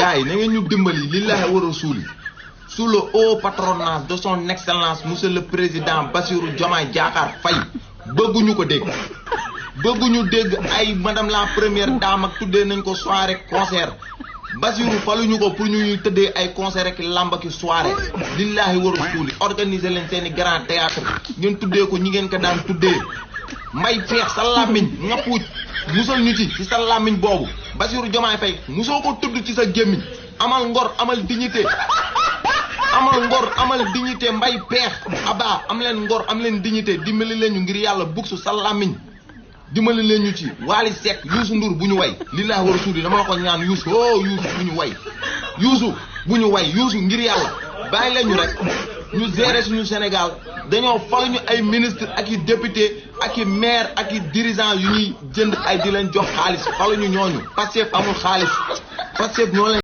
gars yi na ngeen ñu dimbali lillahi wa rasuli sous le haut patronage de son excellence monsieur le président Bassirou Diomaye Diakhar Faye bëgguñu ko dégg bëgguñu dégg ay madame la première dame ak tuddee nañ ko soirée concert Bassirou faluñu ko pour ñuy tëddee ay concert ak lamb ak soirée lillahi wa rasuli organiser leen seeni grand théâtre ngeen tuddee ko ñi ngeen ko daan tuddee mbay feex sa làmmiñ nga puuj musal ñu ci sa làmmiñ boobu Bassirou Diomaye Faye musoo ko tudd ci sa gémmiñ amal ngor amal dignité mbay peex aba am leen ngor am leen dignité dimbali leen ñu ngir yàlla bugsu sa làmmiñ dimbali leen ñu ci Wally Seck Youssou Ndour bu ñu way lillahi wa rasuli dama la ko ñaan Youssou Youssou bu ñu way Youssou ngir yàlla bàyyi leen ñu rek ñu gérer suñu Sénégal dañoo fal ñu ay ministre ak i député ak i maire ak i dirigeant yu ñuy jënd ay di leen jox xaalis faluñu ñooñu Pastef amul xaalis Pastef ñoo leen